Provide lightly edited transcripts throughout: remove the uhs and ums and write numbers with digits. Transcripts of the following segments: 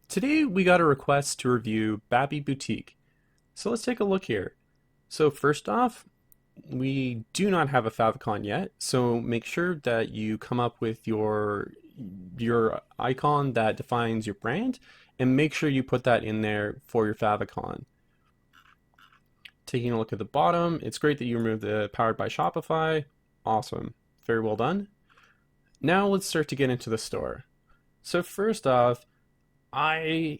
Today we got a request to review Babby Boutique. So let's take a look here. So first off, we do not have a favicon yet, so make sure that you come up with your icon that defines your brand and make sure you put that in there for your favicon. Taking a look at the bottom, it's great that you removed the powered by Shopify. Awesome. Very well done. Now let's start to get into the store. So first off, I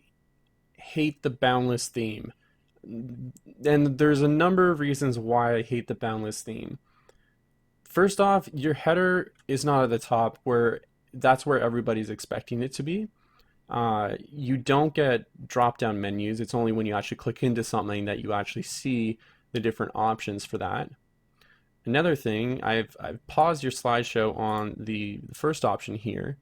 hate the boundless theme. And there's a number of reasons why I hate the boundless theme. First off, your header is not at the top where that's where everybody's expecting it to be. You don't get drop down menus. It's only when you actually click into something that you actually see the different options for that. Another thing, I've paused your slideshow on the first option here.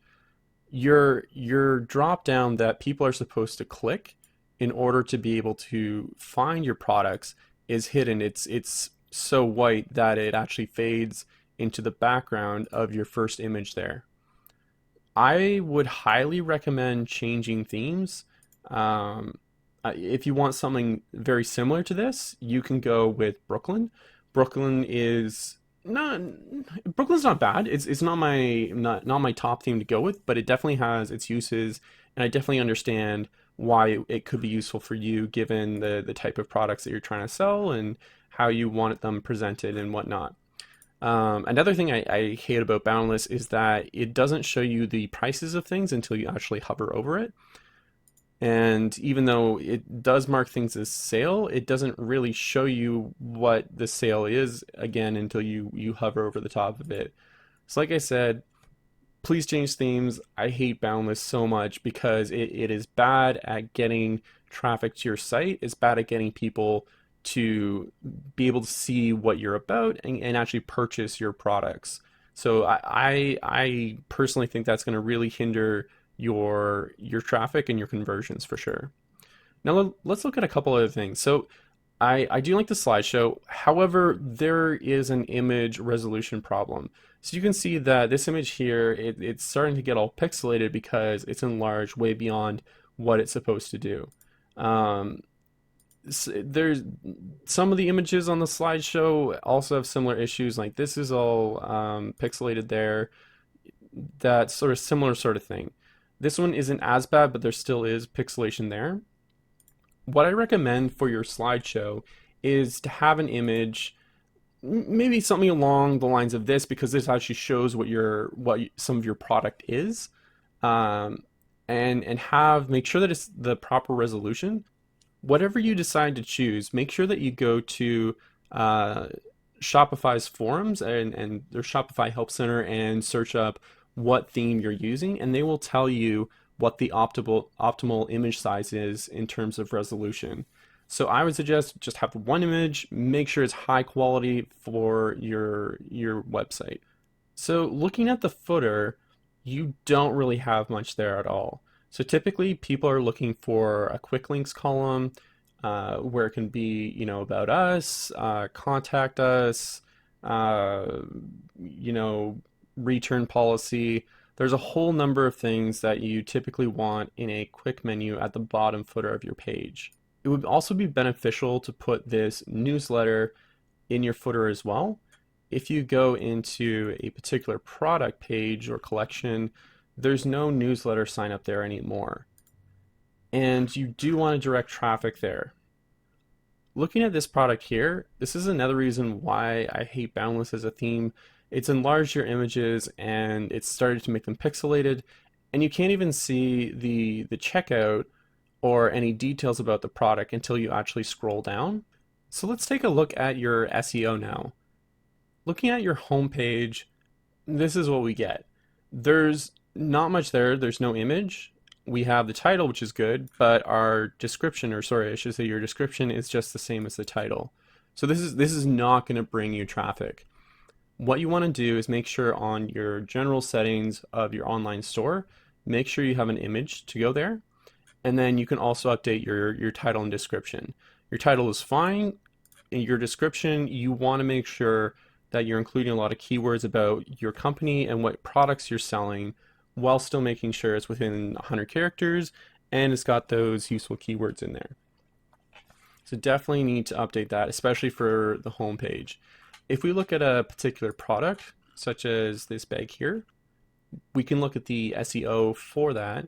Your drop down that people are supposed to click in order to be able to find your products is hidden. It's so white that it actually fades into the background of your first image there. I would highly recommend changing themes. Um, if you want something very similar to this, you can go with Brooklyn. Brooklyn is not Brooklyn's not bad. It's not my top theme to go with, but it definitely has its uses, and I definitely understand why it could be useful for you given the type of products that you're trying to sell and how you want them presented and whatnot. Another thing I hate about Boundless is that it doesn't show you the prices of things until you actually hover over it. And even though it does mark things as sale, it doesn't really show you what the sale is again until you hover over the top of it. So like I said, please change themes. I hate Boundless so much because it is bad at getting traffic to your site. It's bad at getting people to be able to see what you're about and actually purchase your products. So I personally think that's going to really hinder your traffic and your conversions for sure. Now let's look at a couple other things. So I do like the slideshow. However, there is an image resolution problem. So you can see that this image here, it's starting to get all pixelated because it's enlarged way beyond what it's supposed to do. Um, there's some of the images on the slideshow also have similar issues. Like this is all pixelated there. That sort of similar sort of thing. This one isn't as bad, but there still is pixelation there. What I recommend for your slideshow is to have an image, maybe something along the lines of this, because this actually shows what some of your product is, um, and have make sure that it's the proper resolution. Whatever you decide to choose, make sure that you go to uh, Shopify's forums and their Shopify Help Center and search up what theme you're using, and they will tell you what the optimal image size is in terms of resolution. So I would suggest just have one image, make sure it's high quality for your website. So looking at the footer, you don't really have much there at all. So typically people are looking for a quick links column where it can be, about us, contact us, uh, you know, return policy. There's a whole number of things that you typically want in a quick menu at the bottom footer of your page. It would also be beneficial to put this newsletter in your footer as well. If you go into a particular product page or collection, there's no newsletter sign up there anymore. And you do want to direct traffic there. Looking at this product here, this is another reason why I hate Boundless as a theme. It's enlarged your images and it's started to make them pixelated, and you can't even see the checkout or any details about the product until you actually scroll down. So let's take a look at your SEO now. Looking at your homepage, this is what we get. There's not much there. There's no image. We have the title, which is good, but our description, or sorry, I should say your description is just the same as the title. So this is not going to bring you traffic. What you want to do is make sure on your general settings of your online store, make sure you have an image to go there. And then you can also update your title and description. Your title is fine. In your description, you want to make sure that you're including a lot of keywords about your company and what products you're selling while still making sure it's within 100 characters and it's got those useful keywords in there. So definitely need to update that, especially for the home page. If we look at a particular product, such as this bag here, we can look at the SEO for that,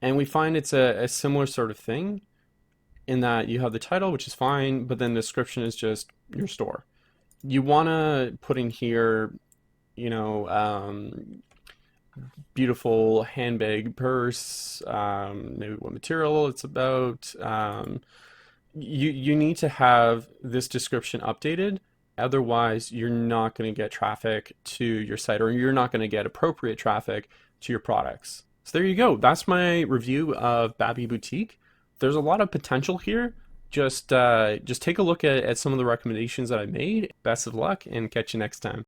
and we find it's a similar sort of thing in that you have the title, which is fine, but then the description is just your store. You want to put in here, you know, beautiful handbag purse, maybe what material it's about. You need to have this description updated. Otherwise, you're not going to get traffic to your site, or you're not going to get appropriate traffic to your products. So there you go. That's my review of Babby Boutique. There's a lot of potential here. Just take a look at some of the recommendations that I made. Best of luck, and catch you next time.